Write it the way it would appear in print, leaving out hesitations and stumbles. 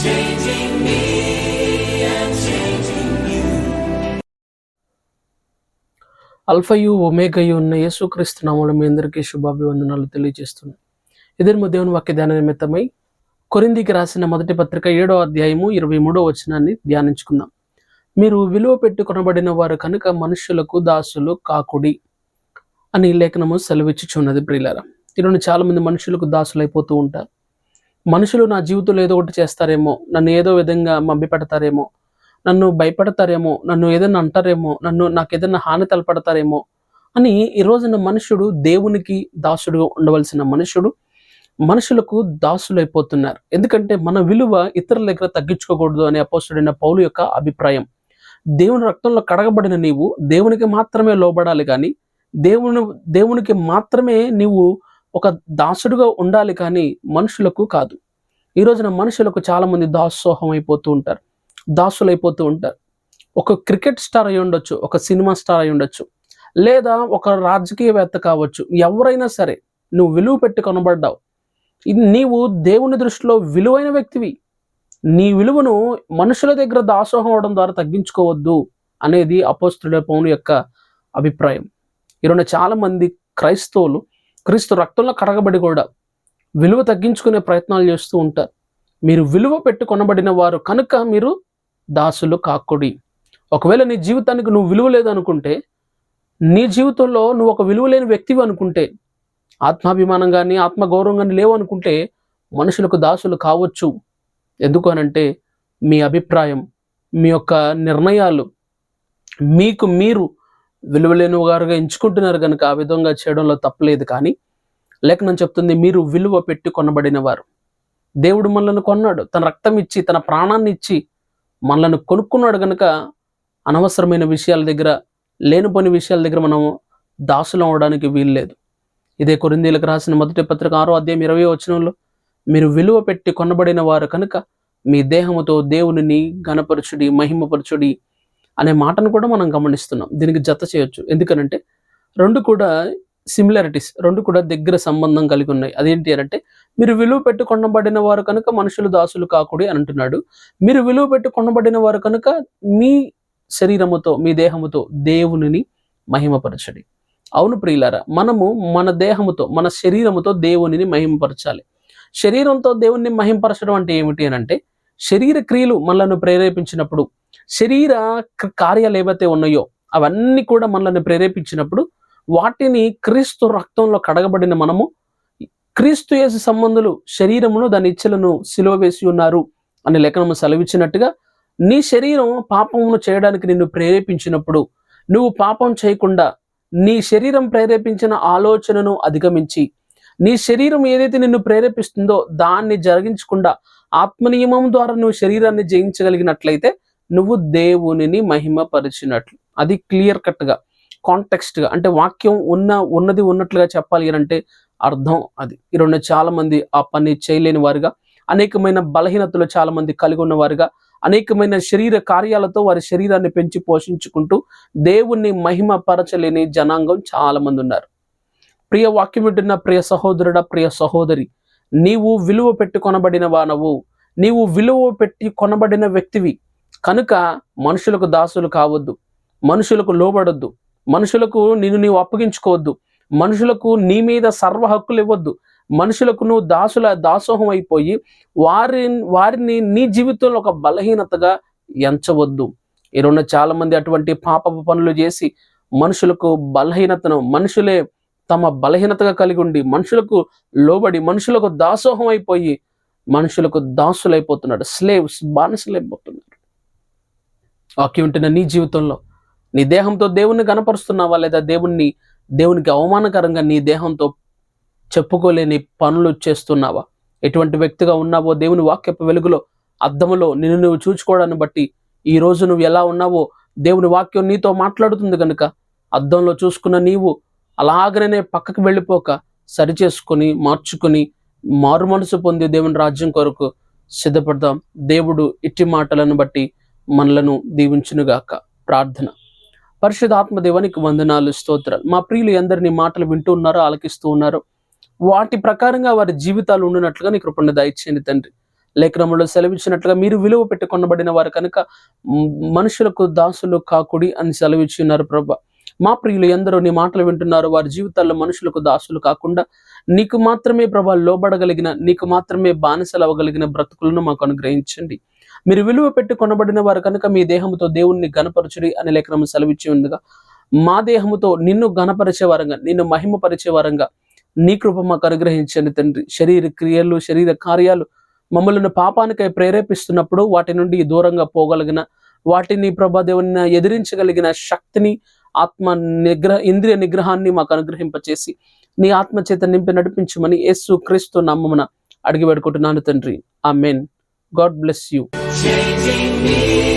changing me and changing you. అల్ఫయు ఒమేగయు ఉన్న యేసుక్రీస్తు నామములో మీ అందరికీ శుభాభివందనాలు తెలియజేస్తున్నాను. ఇద్దరు దేవుని వాక్య ధ్యాన నిమిత్తమై కొరింథీకి రాసిన మొదటి పత్రిక 7వ అధ్యాయము 23వ వచనాన్ని ధ్యానించుకుందాం. మీరు విలువ పెట్టి కొనబడిన వారు కనుక మనుషులకు దాసులు కాకుడి అని లేఖనము సెలవిచ్చుచున్నది. ప్రియులారా, ఈరోజు చాలా మంది మనుషులకు దాసులు అయిపోతూ ఉంటారు. మనుషులు నా జీవితంలో ఏదో ఒకటి చేస్తారేమో, నన్ను ఏదో విధంగా మభ్య పెడతారేమో, నన్ను భయపడతారేమో, నన్ను ఏదైనా అంటారేమో, నాకు ఏదైనా హాని తలపడతారేమో అని ఈ రోజున మనుషుడు దేవునికి దాసుడుగా ఉండవలసిన మనుషుడు మనుషులకు దాసులైపోతున్నారు. ఎందుకంటే మన విలువ ఇతరుల దగ్గర తగ్గించుకోకూడదు అనే అపోస్తలుడైన పౌలు యొక్క అభిప్రాయం. దేవుని రక్తంలో కడగబడిన నీవు దేవునికి మాత్రమే లోబడాలి, కానీ దేవునికి మాత్రమే నీవు ఒక దాసుడుగా ఉండాలి, కానీ మనుషులకు కాదు. ఈ రోజున మనుషులకు చాలా మంది దాసోహం అయిపోతూ ఉంటారు, దాసులైపోతూ ఉంటారు. ఒక క్రికెట్ స్టార్ అయి ఉండొచ్చు, ఒక సినిమా స్టార్ అయి ఉండొచ్చు, లేదా ఒక రాజకీయవేత్త కావచ్చు. ఎవరైనా సరే, నువ్వు విలువ పెట్టి కొనబడ్డావు. నీవు దేవుని దృష్టిలో విలువైన వ్యక్తివి. నీ విలువను మనుషుల దగ్గర దాసోహం అవడం ద్వారా తగ్గించుకోవద్దు అనేది అపోస్తలుడైన పౌలు యొక్క అభిప్రాయం. ఈరోజు చాలా మంది క్రైస్తవులు క్రీస్తు రక్తంలో కడగబడి కూడా విలువ తగ్గించుకునే ప్రయత్నాలు చేస్తూ ఉంటారు. మీరు విలువ పెట్టి కొనబడిన వారు కనుక మీరు దాసులు కాకుడి. ఒకవేళ నీ జీవితానికి నువ్వు విలువ లేదనుకుంటే, నీ జీవితంలో నువ్వు ఒక విలువ లేని వ్యక్తివి అనుకుంటే, ఆత్మాభిమానం కానీ ఆత్మగౌరవం కానీ లేవు అనుకుంటే మనుషులకు దాసులు కావచ్చు. ఎందుకు అనంటే మీ అభిప్రాయం, మీ యొక్క నిర్ణయాలు మీకు మీరు విలువలేని వారుగా ఎంచుకుంటున్నారు కనుక ఆ విధంగా చేయడంలో తప్పలేదు. కానీ లేఖనం చెప్తుంది, మీరు విలువ పెట్టి కొనబడిన వారు. దేవుడు మనల్ని కొన్నాడు, తన రక్తం ఇచ్చి, తన ప్రాణాన్ని ఇచ్చి మనల్ని కొనుక్కున్నాడు కనుక అనవసరమైన విషయాల దగ్గర, లేనిపోని విషయాల దగ్గర మనం దాసులం అవడానికి వీల్లేదు. ఇదే కొరింథీయులకు రాసిన మొదటి పత్రిక 6వ అధ్యాయం 20వ వచనంలో, మీరు విలువ పెట్టి కొనబడిన వారు కనుక మీ దేహముతో దేవునిని ఘనపరచుడి, మహిమపరచుడి అనే మాటను కూడా మనం గమనిస్తున్నాం. దీనికి జత చేయొచ్చు. ఎందుకనంటే రెండు కూడా సిమిలారిటీస్, రెండు కూడా దగ్గర సంబంధం కలిగి ఉన్నాయి. అదేంటి అంటే, మీరు విలువ పెట్టి కొనబడిన వారు కనుక మనుషులు దాసులు కాకుడి అని అంటున్నాడు. మీరు విలువ పెట్టి కొనబడిన వారు కనుక మీ శరీరముతో, మీ దేహముతో దేవునిని మహిమపరచడి. అవును ప్రియులారా, మనము మన దేహముతో, మన శరీరముతో దేవునిని మహిమపరచాలి. శరీరంతో దేవుణ్ణి మహిమపరచడం అంటే ఏమిటి అని అంటే, శరీర క్రియలు మనలను ప్రేరేపించినప్పుడు, శరీర కార్యాలు ఏవైతే ఉన్నాయో అవన్నీ కూడా మనల్ని ప్రేరేపించినప్పుడు, వాటిని క్రీస్తు రక్తంలో కడగబడిన మనము, క్రీస్తు యేసు సంబంధులు శరీరమును దాని ఇచ్చలను సిలువ వేసి ఉన్నారు అని లేఖనము సెలవిచ్చినట్టుగా, నీ శరీరం పాపమును చేయడానికి నిన్ను ప్రేరేపించినప్పుడు, నువ్వు పాపం చేయకుండా నీ శరీరం ప్రేరేపించిన ఆలోచనను అధిగమించి, నీ శరీరం ఏదైతే నిన్ను ప్రేరేపిస్తుందో దాన్ని జరిగించకుండా ఆత్మనియమం ద్వారా నువ్వు శరీరాన్ని జయించగలిగినట్లయితే నువ్వు దేవునిని మహిమపరిచినట్లు. అది క్లియర్ కట్గా, కాంటెక్స్ట్గా, అంటే వాక్యం ఉన్నది ఉన్నట్లుగా చెప్పాలి అంటే అర్థం అది. ఈరోజు చాలా మంది ఆ పని చేయలేని వారుగా, అనేకమైన బలహీనతలు చాలా మంది కలిగి ఉన్నవారుగా, అనేకమైన శరీర కార్యాలతో వారి శరీరాన్ని పెంచి పోషించుకుంటూ దేవుణ్ణి మహిమపరచలేని జనాంగం చాలా మంది ఉన్నారు. ప్రియ వాక్యం వింటున్న ప్రియ సహోదరుడా, ప్రియ సహోదరి, నీవు విలువ పెట్టి కొనబడిన వానవు, నీవు విలువ పెట్టి కొనబడిన వ్యక్తివి కనుక మనుషులకు దాసులు కావద్దు, మనుషులకు లోబడొద్దు, మనుషులకు నిన్ను నీవు అప్పగించుకోవద్దు, మనుషులకు నీ మీద సర్వ హక్కులు ఇవ్వద్దు, మనుషులకు నువ్వు దాసోహం అయిపోయి వారిని నీ జీవితంలో ఒక బలహీనతగా ఎంచవద్దు. ఈరోజు చాలా మంది అటువంటి పాపపు పనులు చేసి మనుషులకు బలహీనతను, మనుషులే తమ బలహీనతగా కలిగి ఉండి మనుషులకు లోబడి మనుషులకు దాసోహం అయిపోయి మనుషులకు దాసులైపోతున్నాడు, స్లేవ్స్, బానిసలైపోతున్నారు. వాక్యం ఉంటున్న నీ జీవితంలో నీ దేహంతో దేవుణ్ణి కనపరుస్తున్నావా, లేదా దేవునికి అవమానకరంగా నీ దేహంతో చెప్పుకోలేని పనులు చేస్తున్నావా? ఎటువంటి వ్యక్తిగా ఉన్నావో దేవుని వాక్యపు వెలుగులో అద్దములో నిన్ను నువ్వు చూచుకోవడాన్ని బట్టి ఈ రోజు నువ్వు ఎలా ఉన్నావో దేవుని వాక్యం నీతో మాట్లాడుతుంది కనుక అద్దంలో చూసుకున్న నీవు అలాగనే పక్కకు వెళ్ళిపోక సరిచేసుకొని మార్చుకొని మారు మనసు పొంది దేవుని రాజ్యం కొరకు సిద్ధపడదాం. దేవుడు ఇట్టి మాటలను బట్టి మనలను దీవించునుగాక. ప్రార్థన. పరిశుద్ధాత్మ దేవానికి వందనాలు, స్తోత్రాలు. మా ప్రియులు ఎందరిని మాటలు వింటూ ఉన్నారో, ఆలకిస్తూ ఉన్నారో, వాటి ప్రకారంగా వారి జీవితాలు ఉండినట్లుగా నీ కృపను దయచేయండి తండ్రి. లేఖనములో సెలవిచ్చినట్లుగా మీరు విలువ పెట్టి కొనబడిన వారు కనుక మనుషులకు దాసులు కాకుడి అని సెలవిచ్చి ఉన్నారు ప్రభా. మా ప్రియులు ఎందరో నీ మాటలు వింటున్నారు, వారి జీవితాల్లో మనుషులకు దాసులు కాకుండా నీకు మాత్రమే ప్రభా లోబడగలిగిన, నీకు మాత్రమే బానిసలు అవ్వగలిగిన బ్రతుకులను మాకు అనుగ్రహించండి. మీరు విలువ పెట్టి కొనబడిన వారు కనుక మీ దేహముతో దేవుణ్ణి గణపరచుడి అనే లేఖనం సెలవిచ్చి ఉందిగా, మా దేహముతో నిన్ను గణపరిచే వారంగా, నిన్ను మహిమపరిచే వారంగా నీ కృప మాకు అనుగ్రహించండి తండ్రి. శరీర క్రియలు, శరీర కార్యాలు మమ్మల్ని పాపానికై ప్రేరేపిస్తున్నప్పుడు వాటి నుండి దూరంగా పోగలిగిన, వాటిని ప్రభా దేవుని ఎదిరించగలిగిన శక్తిని, ఇంద్రియ నిగ్రహాన్ని మాకు అనుగ్రహింపచేసి నీ ఆత్మ చేత నింపి నడిపించమని యేసు క్రీస్తు నామమున అడిగి వేడుకుంటున్నాను తండ్రి. Amen. God bless you. changing me.